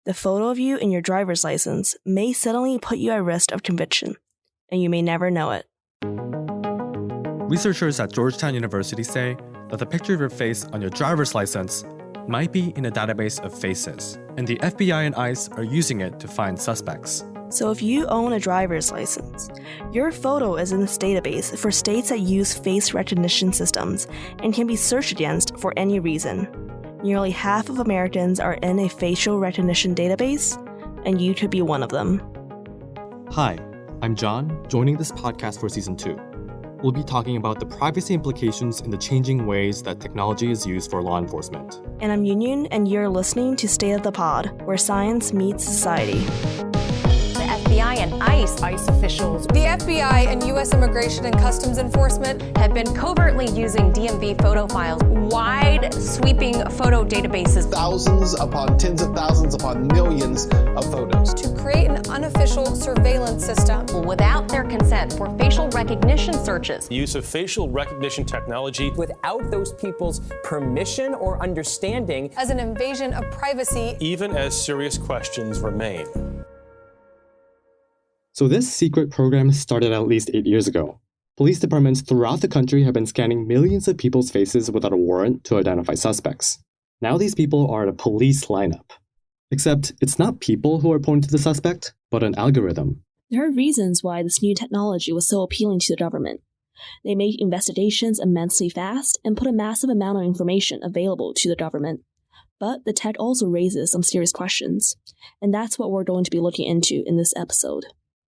The photo of you in your driver's license may suddenly put you at risk of conviction, and you may never know it. Researchers at Georgetown University say that the picture of your face on your driver's license might be in a database of faces, and the FBI and ICE are using it to find suspects. So if you own a driver's license, your photo is in this database for states that use face recognition systems and can be searched against for any reason. Nearly half of Americans are in a facial recognition database, and you could be one of them. Hi, I'm John, joining this podcast for Season 2. We'll be talking about the privacy implications in the changing ways that technology is used for law enforcement. And I'm Yunyun, and you're listening to State of the Pod, where science meets society. The FBI and ICE officials. The FBI and U.S. Immigration and Customs Enforcement have been covertly using DMV photo files, wide sweeping photo databases. Thousands upon tens of thousands upon millions of photos. To create an unofficial surveillance system. Without their consent for facial recognition searches. The use of facial recognition technology without those people's permission or understanding. As an invasion of privacy. Even as serious questions remain. So this secret program started at least 8 years ago. Police departments throughout the country have been scanning millions of people's faces without a warrant to identify suspects. Now these people are in a police lineup. Except it's not people who are pointing to the suspect, but an algorithm. There are reasons why this new technology was so appealing to the government. They make investigations immensely fast and put a massive amount of information available to the government. But the tech also raises some serious questions, and that's what we're going to be looking into in this episode.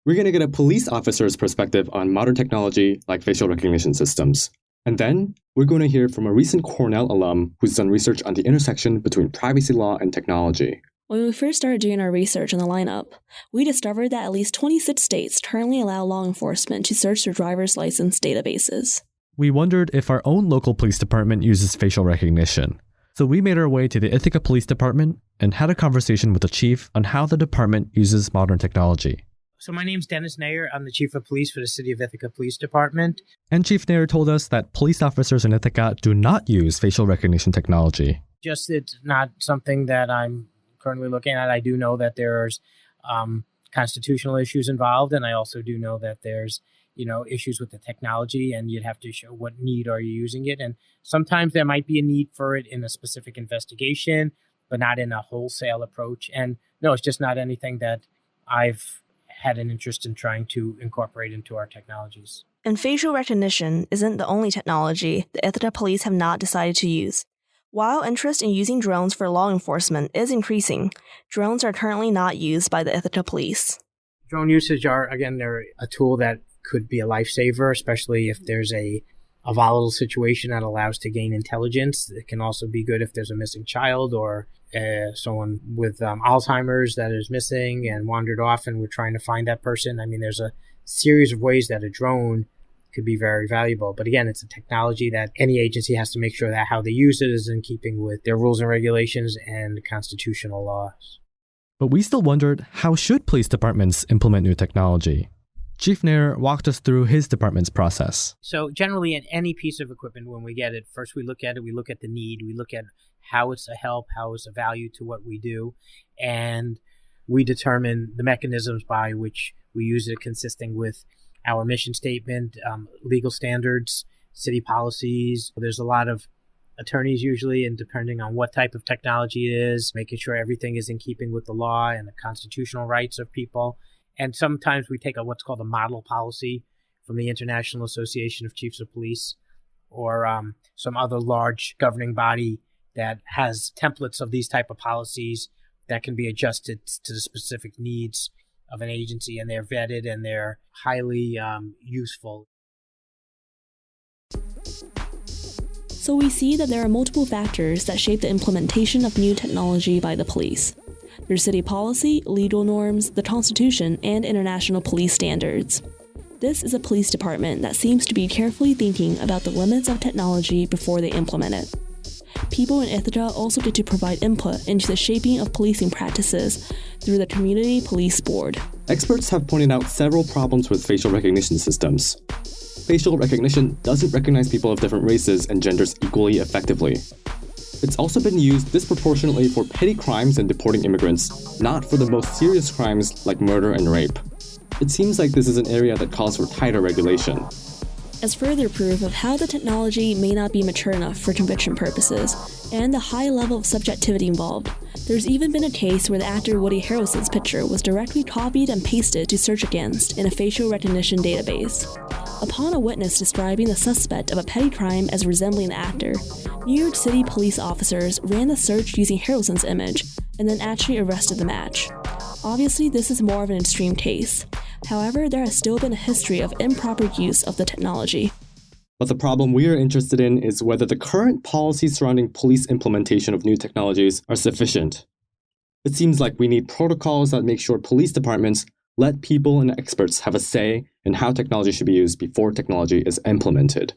We're going to get a police officer's perspective on modern technology like facial recognition systems. And then, we're going to hear from a recent Cornell alum who's done research on the intersection between privacy law and technology. When we first started doing our research on the lineup, we discovered that at least 26 states currently allow law enforcement to search their driver's license databases. We wondered if our own local police department uses facial recognition. So we made our way to the Ithaca Police Department and had a conversation with the chief on how the department uses modern technology. So my name's Nayor. I'm the Chief of Police for the City of Ithaca Police Department. And Chief Nayor told us that police officers in Ithaca do not use facial recognition technology. Just it's not something that I'm currently looking at. I do know that there's constitutional issues involved, and I also do know that there's issues with the technology, and you'd have to show what need are you using it. And sometimes there might be a need for it in a specific investigation, but not in a wholesale approach. And no, it's just not anything that I've had an interest in trying to incorporate into our technologies. And facial recognition isn't the only technology the Ithaca police have not decided to use. While interest in using drones for law enforcement is increasing, drones are currently not used by the Ithaca police. Drone usage they're a tool that could be a lifesaver, especially if there's a volatile situation that allows to gain intelligence. It can also be good if there's a missing child or someone with Alzheimer's that is missing and wandered off and we're trying to find that person. I mean, there's a series of ways that a drone could be very valuable. But again, it's a technology that any agency has to make sure that how they use it is in keeping with their rules and regulations and constitutional laws. But we still wondered, how should police departments implement new technology? Chief Nayor walked us through his department's process. So generally in any piece of equipment, when we get it, first we look at it, we look at the need, we look at how it's a help, how it's a value to what we do, and we determine the mechanisms by which we use it consisting with our mission statement, legal standards, city policies. There's a lot of attorneys usually, and depending on what type of technology it is, making sure everything is in keeping with the law and the constitutional rights of people. And sometimes we take what's called a model policy from the International Association of Chiefs of Police or some other large governing body that has templates of these type of policies that can be adjusted to the specific needs of an agency, and they're vetted and they're highly useful. So we see that there are multiple factors that shape the implementation of new technology by the police. There's city policy, legal norms, the Constitution, and international police standards. This is a police department that seems to be carefully thinking about the limits of technology before they implement it. People in Ithaca also get to provide input into the shaping of policing practices through the Community Police Board. Experts have pointed out several problems with facial recognition systems. Facial recognition doesn't recognize people of different races and genders equally effectively. It's also been used disproportionately for petty crimes and deporting immigrants, not for the most serious crimes like murder and rape. It seems like this is an area that calls for tighter regulation. As further proof of how the technology may not be mature enough for conviction purposes, and the high level of subjectivity involved, there's even been a case where the actor Woody Harrelson's picture was directly copied and pasted to search against in a facial recognition database. Upon a witness describing the suspect of a petty crime as resembling the actor, New York City police officers ran the search using Harrelson's image, and then actually arrested the match. Obviously, this is more of an extreme case. However, there has still been a history of improper use of the technology. But the problem we are interested in is whether the current policies surrounding police implementation of new technologies are sufficient. It seems like we need protocols that make sure police departments let people and experts have a say in how technology should be used before technology is implemented.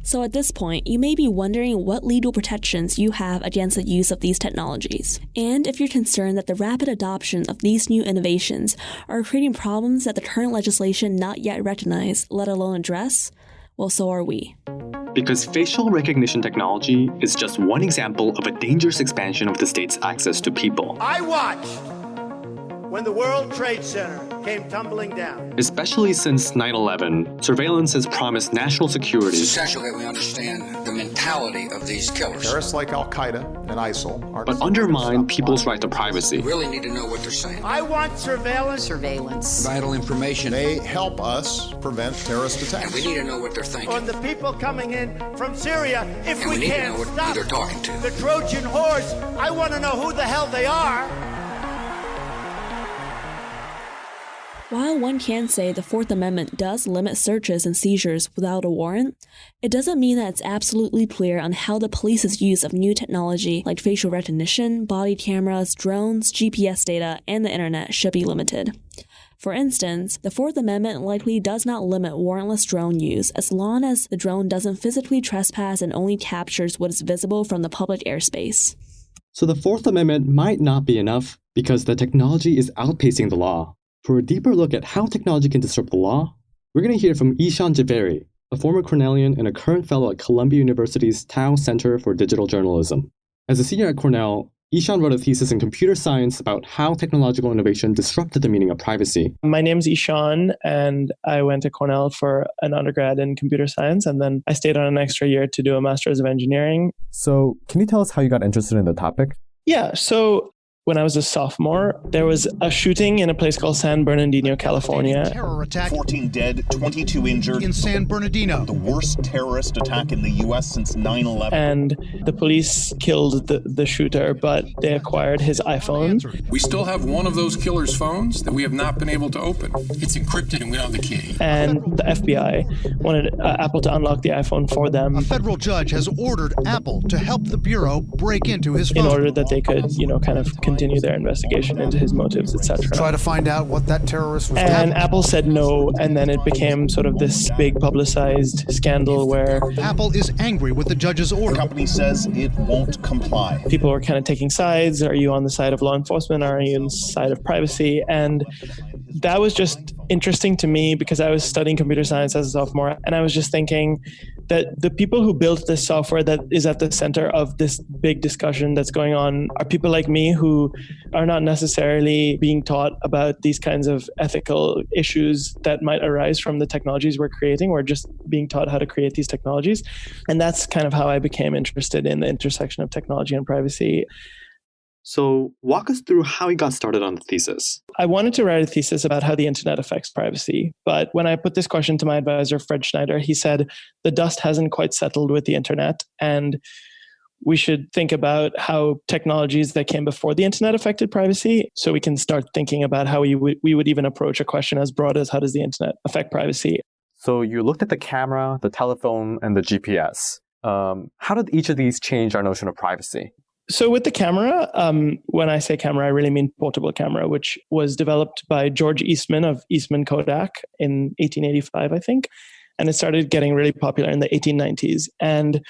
So at this point, you may be wondering what legal protections you have against the use of these technologies. And if you're concerned that the rapid adoption of these new innovations are creating problems that the current legislation not yet recognize, let alone address, well, so are we. Because facial recognition technology is just one example of a dangerous expansion of the state's access to people. I watched when the World Trade Center came tumbling down. Especially since 9/11, surveillance has promised national security. It's essential that we understand the mentality of these killers. Terrorists like Al-Qaeda and ISIL are... But undermine people's right to privacy. We really need to know what they're saying. I want surveillance. Vital information. They help us prevent terrorist attacks. And we need to know what they're thinking. On the people coming in from Syria, if and we need can't to know stop who they're talking to. the Trojan horse, I want to know who the hell they are. While one can say the Fourth Amendment does limit searches and seizures without a warrant, it doesn't mean that it's absolutely clear on how the police's use of new technology like facial recognition, body cameras, drones, GPS data, and the internet should be limited. For instance, the Fourth Amendment likely does not limit warrantless drone use as long as the drone doesn't physically trespass and only captures what is visible from the public airspace. So the Fourth Amendment might not be enough because the technology is outpacing the law. For a deeper look at how technology can disrupt the law, we're going to hear from Ishaan Jhaveri, a former Cornellian and a current fellow at Columbia University's Tao Center for Digital Journalism. As a senior at Cornell, Ishaan wrote a thesis in computer science about how technological innovation disrupted the meaning of privacy. My name's Ishaan, and I went to Cornell for an undergrad in computer science, and then I stayed on an extra year to do a master's of engineering. So, can you tell us how you got interested in the topic? Yeah, so when I was a sophomore, there was a shooting in a place called San Bernardino, California. Terror attack. 14 dead, 22 injured. In San Bernardino. The worst terrorist attack in the U.S. since 9/11. And the police killed the shooter, but they acquired his iPhone. We still have one of those killer's phones that we have not been able to open. It's encrypted and we don't have the key. And the FBI wanted Apple to unlock the iPhone for them. A federal judge has ordered Apple to help the Bureau break into his phone. In order that they could, kind of continue their investigation into his motives, etc. Try to find out what that terrorist was doing. And Apple said no, and then it became sort of this big publicized scandal where Apple is angry with the judge's order. The company says it won't comply. People were kind of taking sides. Are you on the side of law enforcement? Are you on the side of privacy? And that was just interesting to me because I was studying computer science as a sophomore, and I was just thinking that the people who built this software that is at the center of this big discussion that's going on are people like me who are not necessarily being taught about these kinds of ethical issues that might arise from the technologies we're creating. We're just being taught how to create these technologies. And that's kind of how I became interested in the intersection of technology and privacy. So walk us through how you got started on the thesis. I wanted to write a thesis about how the internet affects privacy. But when I put this question to my advisor, Fred Schneider, he said, the dust hasn't quite settled with the internet. And we should think about how technologies that came before the internet affected privacy. So we can start thinking about how we would even approach a question as broad as how does the internet affect privacy? So you looked at the camera, the telephone, and the GPS. How did each of these change our notion of privacy? So with the camera, when I say camera, I really mean portable camera, which was developed by George Eastman of Eastman Kodak in 1885, I think. And it started getting really popular in the 1890s. And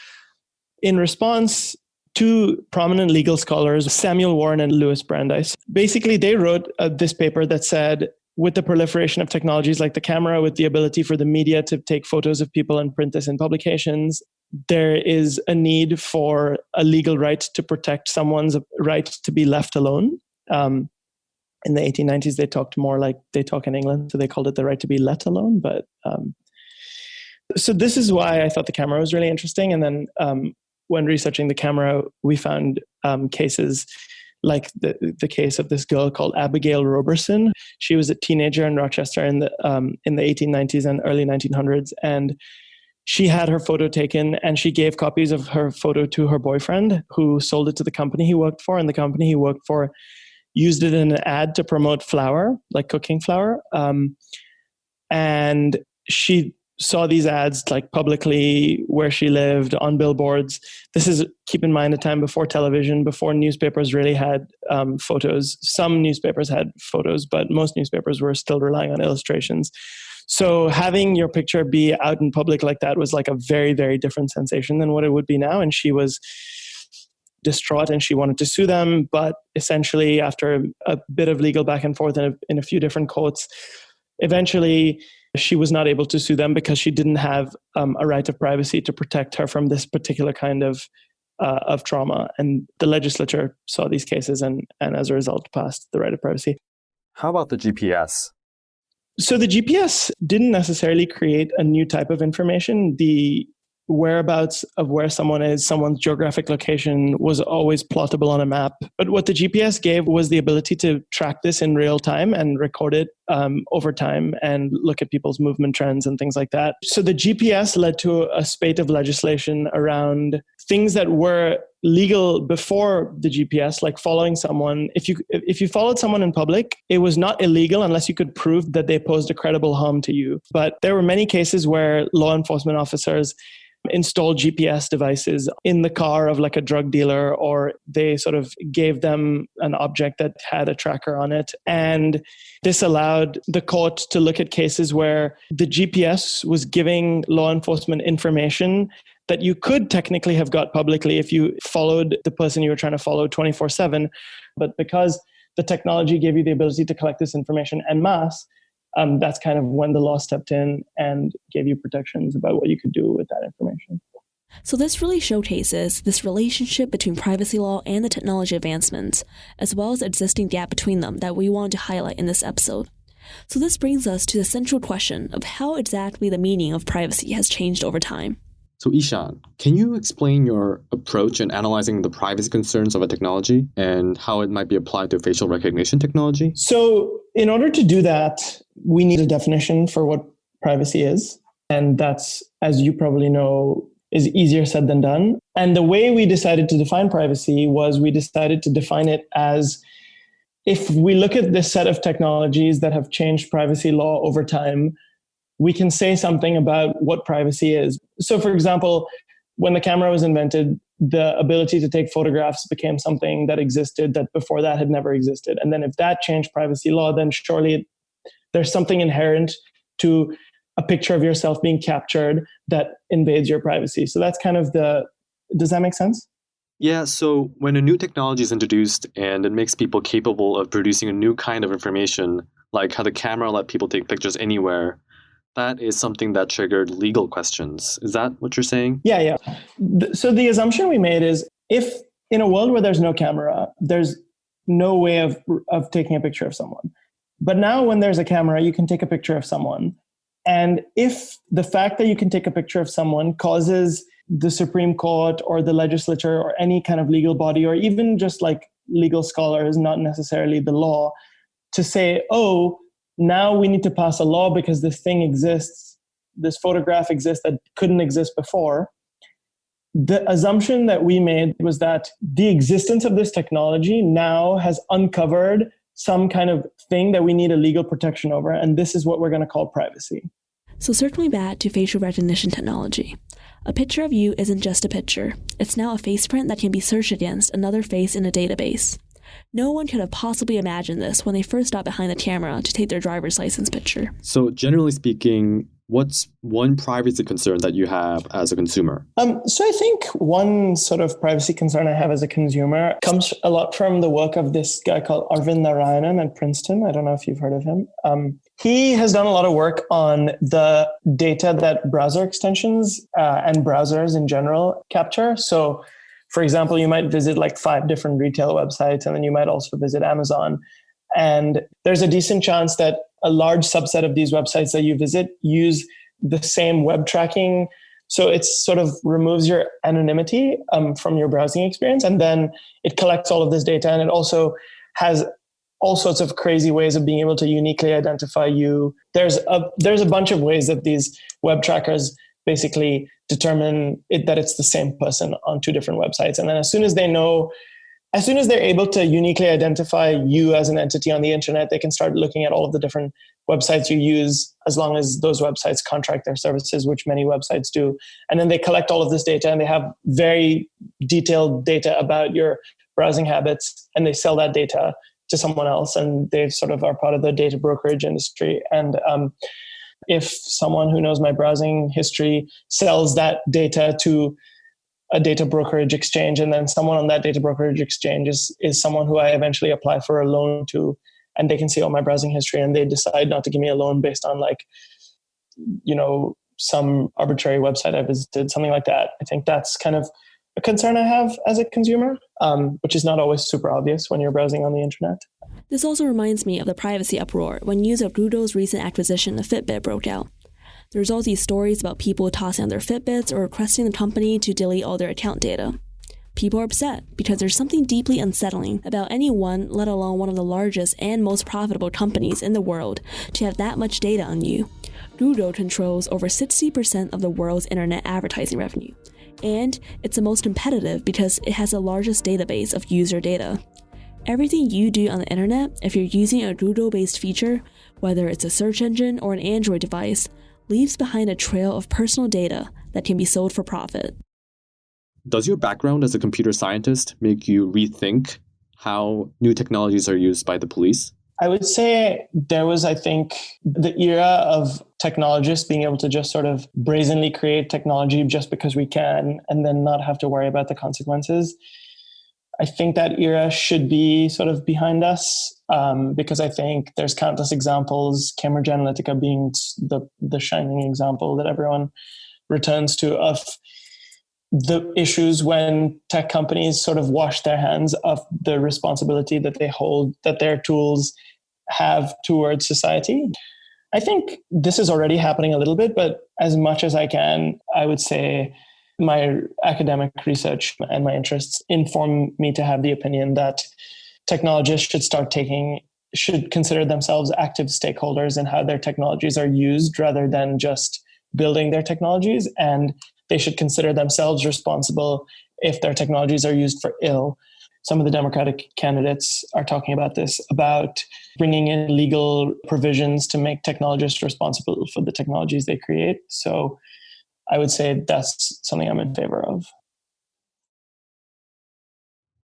in response, two prominent legal scholars, Samuel Warren and Louis Brandeis, basically they wrote this paper that said, with the proliferation of technologies like the camera, with the ability for the media to take photos of people and print this in publications, there is a need for a legal right to protect someone's right to be left alone. In the 1890s, they talked more like they talk in England, so they called it the right to be let alone. But so this is why I thought the camera was really interesting. And then when researching the camera, we found cases like the case of this girl called Abigail Roberson. She was a teenager in Rochester in the 1890s and early 1900s, and she had her photo taken, and she gave copies of her photo to her boyfriend, who sold it to the company he worked for, and the company he worked for used it in an ad to promote flour, like cooking flour. And she saw these ads like publicly where she lived on billboards. This is, keep in mind, a time before television, before newspapers really had photos. Some newspapers had photos, but most newspapers were still relying on illustrations. So having your picture be out in public like that was like a very, very different sensation than what it would be now. And she was distraught and she wanted to sue them. But essentially, after a bit of legal back and forth in a few different courts, eventually she was not able to sue them because she didn't have a right of privacy to protect her from this particular kind of trauma. And the legislature saw these cases and as a result passed the right of privacy. How about the GPS? So the GPS didn't necessarily create a new type of information. The whereabouts of where someone is, someone's geographic location was always plottable on a map. But what the GPS gave was the ability to track this in real time and record it over time and look at people's movement trends and things like that. So the GPS led to a spate of legislation around things that were legal before the GPS, like following someone. If you followed someone in public, it was not illegal unless you could prove that they posed a credible harm to you. But there were many cases where law enforcement officers installed GPS devices in the car of like a drug dealer, or they sort of gave them an object that had a tracker on it. And this allowed the court to look at cases where the GPS was giving law enforcement information that you could technically have got publicly if you followed the person you were trying to follow 24/7. But because the technology gave you the ability to collect this information en masse, that's kind of when the law stepped in and gave you protections about what you could do with that information. So this really showcases this relationship between privacy law and the technology advancements, as well as the existing gap between them that we wanted to highlight in this episode. So this brings us to the central question of how exactly the meaning of privacy has changed over time. So Ishaan, can you explain your approach in analyzing the privacy concerns of a technology and how it might be applied to facial recognition technology? So in order to do that, we need a definition for what privacy is. And that's, as you probably know, is easier said than done. And the way we decided to define privacy was we decided to define it as, if we look at this set of technologies that have changed privacy law over time, we can say something about what privacy is. So for example, when the camera was invented, the ability to take photographs became something that existed that before that had never existed. And then if that changed privacy law, then surely there's something inherent to a picture of yourself being captured that invades your privacy. So that's kind of does that make sense? Yeah, so when a new technology is introduced and it makes people capable of producing a new kind of information, like how the camera let people take pictures anywhere, that is something that triggered legal questions. Is that what you're saying? Yeah. So the assumption we made is, if in a world where there's no camera, there's no way of taking a picture of someone. But now when there's a camera, you can take a picture of someone. And if the fact that you can take a picture of someone causes the Supreme Court or the legislature or any kind of legal body, or even just like legal scholars, not necessarily the law, to say, oh, now we need to pass a law because this thing exists, this photograph exists that couldn't exist before. The assumption that we made was that the existence of this technology now has uncovered some kind of thing that we need a legal protection over, and this is what we're going to call privacy. So circling back to facial recognition technology, a picture of you isn't just a picture. It's now a face print that can be searched against another face in a database. No one could have possibly imagined this when they first got behind the camera to take their driver's license picture. So generally speaking, What's one privacy concern that you have as a consumer? So I think one sort of privacy concern I have as a consumer comes a lot from the work of this guy called Arvind Narayanan at Princeton. I don't know if you've heard of him. He has done a lot of work on the data that browser extensions and browsers in general capture. So, for example, you might visit like 5 different retail websites, and then you might also visit Amazon. And there's a decent chance that a large subset of these websites that you visit use the same web tracking. So it sort of removes your anonymity from your browsing experience. And then it collects all of this data. And it also has all sorts of crazy ways of being able to uniquely identify you. There's a bunch of ways that these web trackers basically determine that it's the same person on 2 different websites. And then as soon as they're able to uniquely identify you as an entity on the internet, they can start looking at all of the different websites you use, as long as those websites contract their services, which many websites do. And then they collect all of this data, and they have very detailed data about your browsing habits, and they sell that data to someone else, and they sort of are part of the data brokerage industry. And if someone who knows my browsing history sells that data to a data brokerage exchange, and then someone on that data brokerage exchange is someone who I eventually apply for a loan to, and they can see all my browsing history, and they decide not to give me a loan based on some arbitrary website I visited, something like that. I think that's kind of a concern I have as a consumer, which is not always super obvious when you're browsing on the internet. This also reminds me of the privacy uproar when news of Rudo's recent acquisition of Fitbit broke out. There's all these stories about people tossing on their Fitbits or requesting the company to delete all their account data. People are upset because there's something deeply unsettling about anyone, let alone one of the largest and most profitable companies in the world, to have that much data on you. Rudo controls over 60% of the world's internet advertising revenue, and it's the most competitive because it has the largest database of user data. Everything you do on the internet, if you're using a Rudo-based feature, whether it's a search engine or an Android device, leaves behind a trail of personal data that can be sold for profit. Does your background as a computer scientist make you rethink how new technologies are used by the police? I would say there was, I think, the era of technologists being able to just sort of brazenly create technology just because we can, and then not have to worry about the consequences. I think that era should be sort of behind us, because I think there's countless examples, Cambridge Analytica being the shining example that everyone returns to, of the issues when tech companies sort of wash their hands of the responsibility that they hold, that their tools have towards society. I think this is already happening a little bit, but as much as I can, I would say my academic research and my interests inform me to have the opinion that technologists should consider themselves active stakeholders in how their technologies are used rather than just building their technologies. And they should consider themselves responsible if their technologies are used for ill. Some of the Democratic candidates are talking about this, about bringing in legal provisions to make technologists responsible for the technologies they create. So I would say that's something I'm in favor of.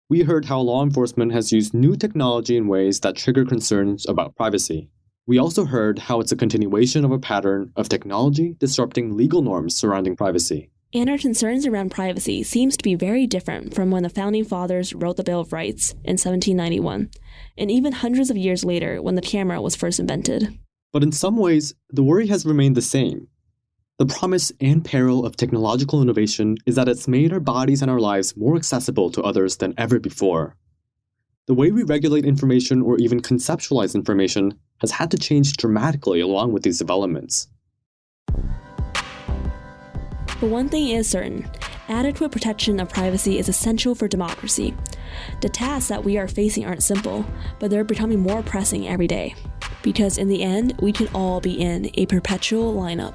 We heard how law enforcement has used new technology in ways that trigger concerns about privacy. We also heard how it's a continuation of a pattern of technology disrupting legal norms surrounding privacy. And our concerns around privacy seems to be very different from when the Founding Fathers wrote the Bill of Rights in 1791, and even hundreds of years later when the camera was first invented. But in some ways, the worry has remained the same. The promise and peril of technological innovation is that it's made our bodies and our lives more accessible to others than ever before. The way we regulate information or even conceptualize information has had to change dramatically along with these developments. But one thing is certain, adequate protection of privacy is essential for democracy. The tasks that we are facing aren't simple, but they're becoming more pressing every day. Because in the end, we can all be in a perpetual lineup.